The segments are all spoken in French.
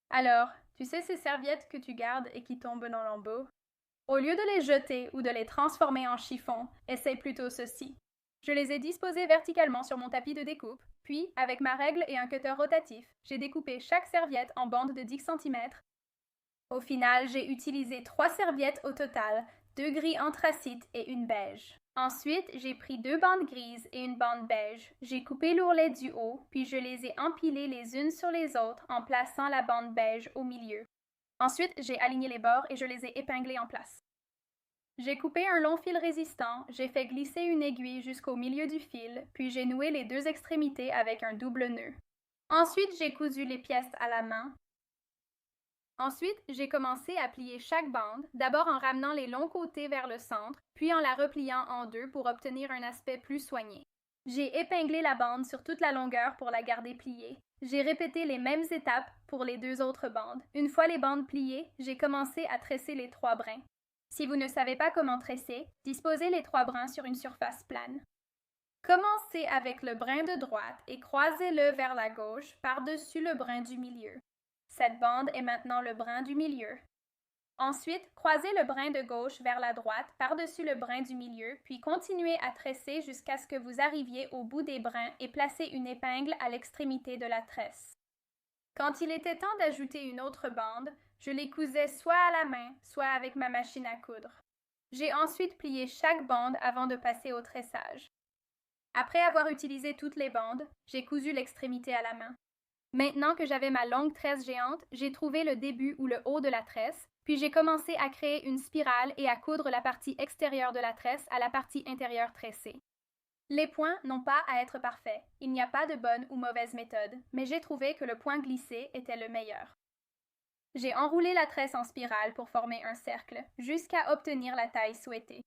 Alors, tu sais ces serviettes que tu gardes et qui tombent dans l'embout? Au lieu de les jeter ou de les transformer en chiffon, essaie plutôt ceci. Je les ai disposées verticalement sur mon tapis de découpe, puis, avec ma règle et un cutter rotatif, j'ai découpé chaque serviette en bandes de 10 cm. Au final, j'ai utilisé 3 serviettes au total, 2 gris anthracite et une beige. Ensuite, j'ai pris 2 bandes grises et une bande beige. J'ai coupé l'ourlet du haut, puis je les ai empilées les unes sur les autres en plaçant la bande beige au milieu. Ensuite, j'ai aligné les bords et je les ai épinglés en place. J'ai coupé un long fil résistant, j'ai fait glisser une aiguille jusqu'au milieu du fil, puis j'ai noué les deux extrémités avec un double nœud. Ensuite, j'ai cousu les pièces à la main. Ensuite, j'ai commencé à plier chaque bande, d'abord en ramenant les longs côtés vers le centre, puis en la repliant en deux pour obtenir un aspect plus soigné. J'ai épinglé la bande sur toute la longueur pour la garder pliée. J'ai répété les mêmes étapes pour les deux autres bandes. Une fois les bandes pliées, j'ai commencé à tresser les 3 brins. Si vous ne savez pas comment tresser, disposez les 3 brins sur une surface plane. Commencez avec le brin de droite et croisez-le vers la gauche par-dessus le brin du milieu. Cette bande est maintenant le brin du milieu. Ensuite, croisez le brin de gauche vers la droite par-dessus le brin du milieu, puis continuez à tresser jusqu'à ce que vous arriviez au bout des brins et placez une épingle à l'extrémité de la tresse. Quand il était temps d'ajouter une autre bande, je les cousais soit à la main, soit avec ma machine à coudre. J'ai ensuite plié chaque bande avant de passer au tressage. Après avoir utilisé toutes les bandes, j'ai cousu l'extrémité à la main. Maintenant que j'avais ma longue tresse géante, j'ai trouvé le début ou le haut de la tresse, puis j'ai commencé à créer une spirale et à coudre la partie extérieure de la tresse à la partie intérieure tressée. Les points n'ont pas à être parfaits, il n'y a pas de bonne ou mauvaise méthode, mais j'ai trouvé que le point glissé était le meilleur. J'ai enroulé la tresse en spirale pour former un cercle, jusqu'à obtenir la taille souhaitée.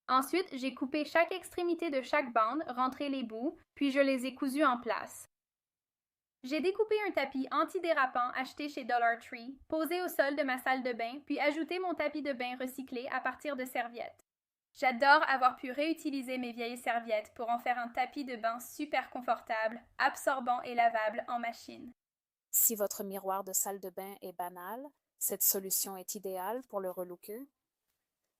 Ensuite, j'ai coupé chaque extrémité de chaque bande, rentré les bouts, puis je les ai cousus en place. J'ai découpé un tapis antidérapant acheté chez Dollar Tree, posé au sol de ma salle de bain, puis ajouté mon tapis de bain recyclé à partir de serviettes. J'adore avoir pu réutiliser mes vieilles serviettes pour en faire un tapis de bain super confortable, absorbant et lavable en machine. Si votre miroir de salle de bain est banal, cette solution est idéale pour le relooker.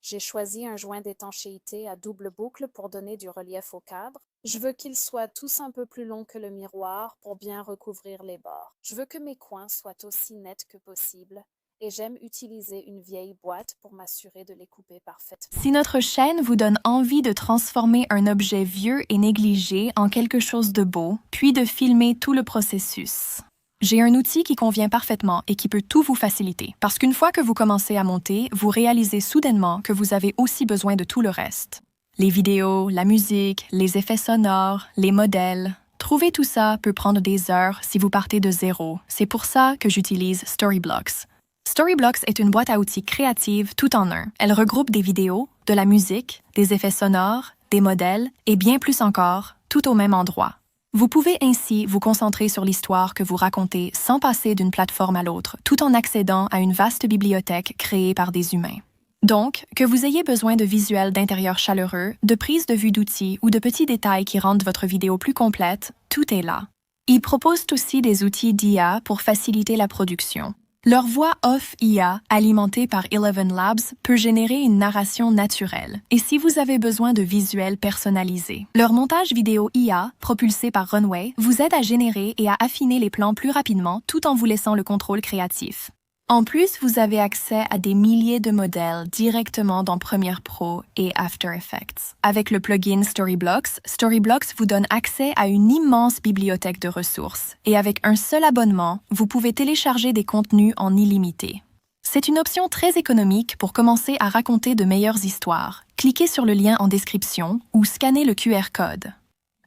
J'ai choisi un joint d'étanchéité à double boucle pour donner du relief au cadre. Je veux qu'il soit tous un peu plus long que le miroir pour bien recouvrir les bords. Je veux que mes coins soient aussi nets que possible et j'aime utiliser une vieille boîte pour m'assurer de les couper parfaitement. Si notre chaîne vous donne envie de transformer un objet vieux et négligé en quelque chose de beau, puis de filmer tout le processus, j'ai un outil qui convient parfaitement et qui peut tout vous faciliter. Parce qu'une fois que vous commencez à monter, vous réalisez soudainement que vous avez aussi besoin de tout le reste. Les vidéos, la musique, les effets sonores, les modèles. Trouver tout ça peut prendre des heures si vous partez de zéro. C'est pour ça que j'utilise Storyblocks. Storyblocks est une boîte à outils créative tout en un. Elle regroupe des vidéos, de la musique, des effets sonores, des modèles et bien plus encore, tout au même endroit. Vous pouvez ainsi vous concentrer sur l'histoire que vous racontez sans passer d'une plateforme à l'autre, tout en accédant à une vaste bibliothèque créée par des humains. Donc, que vous ayez besoin de visuels d'intérieur chaleureux, de prises de vue d'outils ou de petits détails qui rendent votre vidéo plus complète, tout est là. Ils proposent aussi des outils d'IA pour faciliter la production. Leur voix off IA, alimentée par Eleven Labs, peut générer une narration naturelle. Et si vous avez besoin de visuels personnalisés, leur montage vidéo IA, propulsé par Runway, vous aide à générer et à affiner les plans plus rapidement tout en vous laissant le contrôle créatif. En plus, vous avez accès à des milliers de modèles directement dans Premiere Pro et After Effects. Avec le plugin Storyblocks, Storyblocks vous donne accès à une immense bibliothèque de ressources. Et avec un seul abonnement, vous pouvez télécharger des contenus en illimité. C'est une option très économique pour commencer à raconter de meilleures histoires. Cliquez sur le lien en description ou scannez le QR code.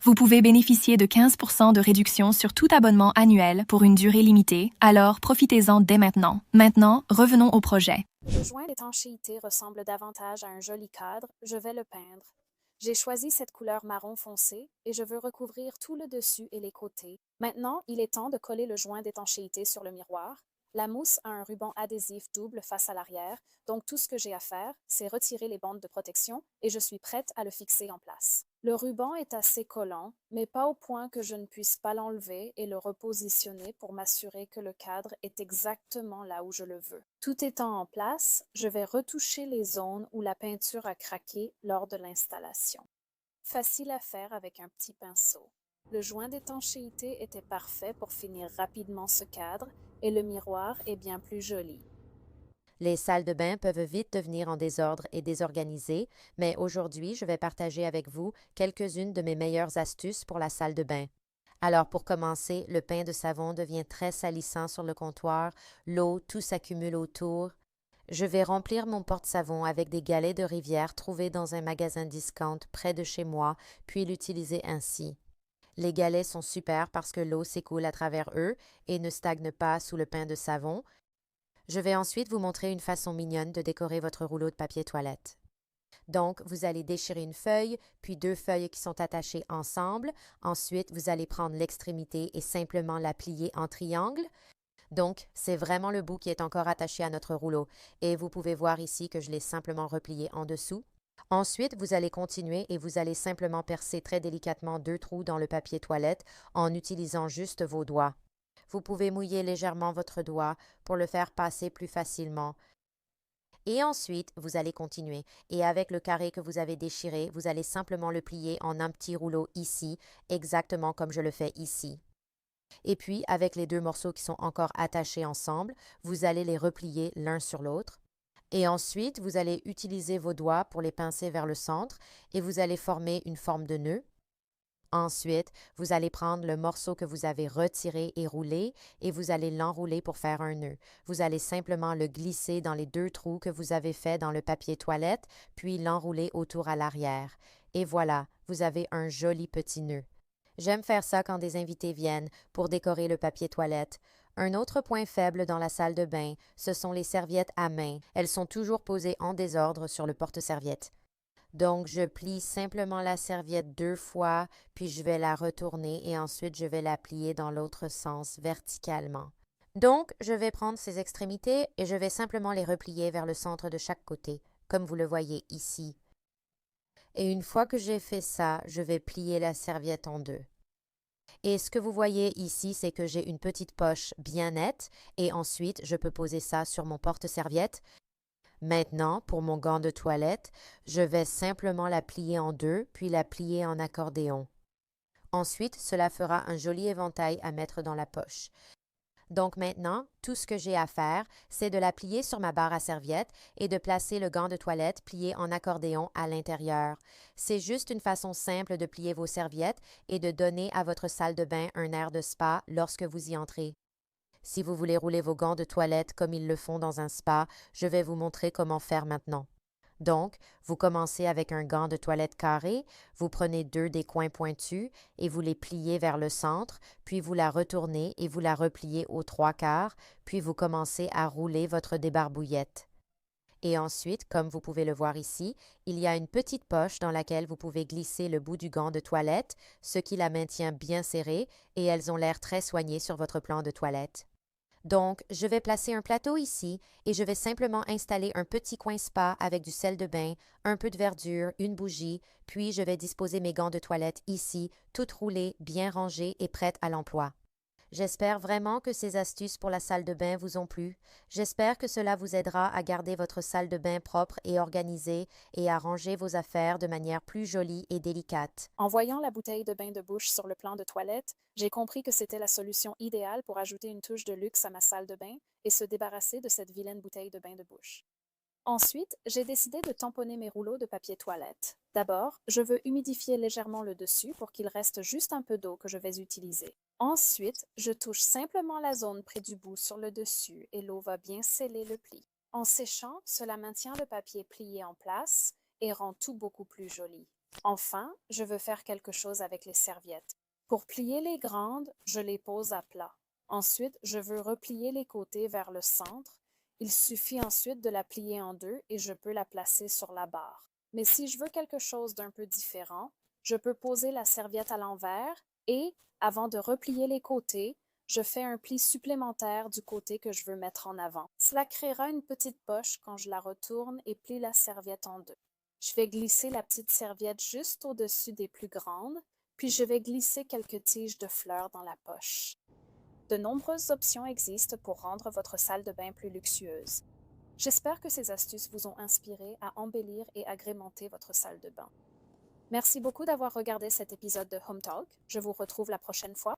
Vous pouvez bénéficier de 15% de réduction sur tout abonnement annuel pour une durée limitée, alors profitez-en dès maintenant. Maintenant, revenons au projet. Le joint d'étanchéité ressemble davantage à un joli cadre, je vais le peindre. J'ai choisi cette couleur marron foncé et je veux recouvrir tout le dessus et les côtés. Maintenant, il est temps de coller le joint d'étanchéité sur le miroir. La mousse a un ruban adhésif double face à l'arrière, donc tout ce que j'ai à faire, c'est retirer les bandes de protection et je suis prête à le fixer en place. Le ruban est assez collant, mais pas au point que je ne puisse pas l'enlever et le repositionner pour m'assurer que le cadre est exactement là où je le veux. Tout étant en place, je vais retoucher les zones où la peinture a craqué lors de l'installation. Facile à faire avec un petit pinceau. Le joint d'étanchéité était parfait pour finir rapidement ce cadre et le miroir est bien plus joli. Les salles de bain peuvent vite devenir en désordre et désorganisées, mais aujourd'hui, je vais partager avec vous quelques-unes de mes meilleures astuces pour la salle de bain. Alors, pour commencer, le pain de savon devient très salissant sur le comptoir, l'eau, tout s'accumule autour. Je vais remplir mon porte-savon avec des galets de rivière trouvés dans un magasin discount près de chez moi, puis l'utiliser ainsi. Les galets sont super parce que l'eau s'écoule à travers eux et ne stagne pas sous le pain de savon. Je vais ensuite vous montrer une façon mignonne de décorer votre rouleau de papier toilette. Donc, vous allez déchirer une feuille, puis deux feuilles qui sont attachées ensemble. Ensuite, vous allez prendre l'extrémité et simplement la plier en triangle. Donc, c'est vraiment le bout qui est encore attaché à notre rouleau. Et vous pouvez voir ici que je l'ai simplement replié en dessous. Ensuite, vous allez continuer et vous allez simplement percer très délicatement deux trous dans le papier toilette en utilisant juste vos doigts. Vous pouvez mouiller légèrement votre doigt pour le faire passer plus facilement. Et ensuite, vous allez continuer. Et avec le carré que vous avez déchiré, vous allez simplement le plier en un petit rouleau ici, exactement comme je le fais ici. Et puis, avec les deux morceaux qui sont encore attachés ensemble, vous allez les replier l'un sur l'autre. Et ensuite, vous allez utiliser vos doigts pour les pincer vers le centre et vous allez former une forme de nœud. Ensuite, vous allez prendre le morceau que vous avez retiré et roulé et vous allez l'enrouler pour faire un nœud. Vous allez simplement le glisser dans les deux trous que vous avez faits dans le papier toilette, puis l'enrouler autour à l'arrière. Et voilà, vous avez un joli petit nœud. J'aime faire ça quand des invités viennent pour décorer le papier toilette. Un autre point faible dans la salle de bain, ce sont les serviettes à main. Elles sont toujours posées en désordre sur le porte-serviettes. Donc, je plie simplement la serviette deux fois, puis je vais la retourner et ensuite je vais la plier dans l'autre sens verticalement. Donc, je vais prendre ces extrémités et je vais simplement les replier vers le centre de chaque côté, comme vous le voyez ici. Et une fois que j'ai fait ça, je vais plier la serviette en deux. Et ce que vous voyez ici, c'est que j'ai une petite poche bien nette et ensuite je peux poser ça sur mon porte-serviette. Maintenant, pour mon gant de toilette, je vais simplement la plier en deux, puis la plier en accordéon. Ensuite, cela fera un joli éventail à mettre dans la poche. Donc maintenant, tout ce que j'ai à faire, c'est de la plier sur ma barre à serviette et de placer le gant de toilette plié en accordéon à l'intérieur. C'est juste une façon simple de plier vos serviettes et de donner à votre salle de bain un air de spa lorsque vous y entrez. Si vous voulez rouler vos gants de toilette comme ils le font dans un spa, je vais vous montrer comment faire maintenant. Donc, vous commencez avec un gant de toilette carré, vous prenez deux des coins pointus et vous les pliez vers le centre, puis vous la retournez et vous la repliez aux trois quarts, puis vous commencez à rouler votre débarbouillette. Et ensuite, comme vous pouvez le voir ici, il y a une petite poche dans laquelle vous pouvez glisser le bout du gant de toilette, ce qui la maintient bien serrée et elles ont l'air très soignées sur votre plan de toilette. Donc, je vais placer un plateau ici et je vais simplement installer un petit coin spa avec du sel de bain, un peu de verdure, une bougie, puis je vais disposer mes gants de toilette ici, toutes roulées, bien rangées et prêtes à l'emploi. J'espère vraiment que ces astuces pour la salle de bain vous ont plu. J'espère que cela vous aidera à garder votre salle de bain propre et organisée et à ranger vos affaires de manière plus jolie et délicate. En voyant la bouteille de bain de bouche sur le plan de toilette, j'ai compris que c'était la solution idéale pour ajouter une touche de luxe à ma salle de bain et se débarrasser de cette vilaine bouteille de bain de bouche. Ensuite, j'ai décidé de tamponner mes rouleaux de papier toilette. D'abord, je veux humidifier légèrement le dessus pour qu'il reste juste un peu d'eau que je vais utiliser. Ensuite, je touche simplement la zone près du bout sur le dessus et l'eau va bien sceller le pli. En séchant, cela maintient le papier plié en place et rend tout beaucoup plus joli. Enfin, je veux faire quelque chose avec les serviettes. Pour plier les grandes, je les pose à plat. Ensuite, je veux replier les côtés vers le centre. Il suffit ensuite de la plier en deux et je peux la placer sur la barre. Mais si je veux quelque chose d'un peu différent, je peux poser la serviette à l'envers et, avant de replier les côtés, je fais un pli supplémentaire du côté que je veux mettre en avant. Cela créera une petite poche quand je la retourne et plie la serviette en deux. Je vais glisser la petite serviette juste au-dessus des plus grandes, puis je vais glisser quelques tiges de fleurs dans la poche. De nombreuses options existent pour rendre votre salle de bain plus luxueuse. J'espère que ces astuces vous ont inspiré à embellir et agrémenter votre salle de bain. Merci beaucoup d'avoir regardé cet épisode de Home Talk. Je vous retrouve la prochaine fois.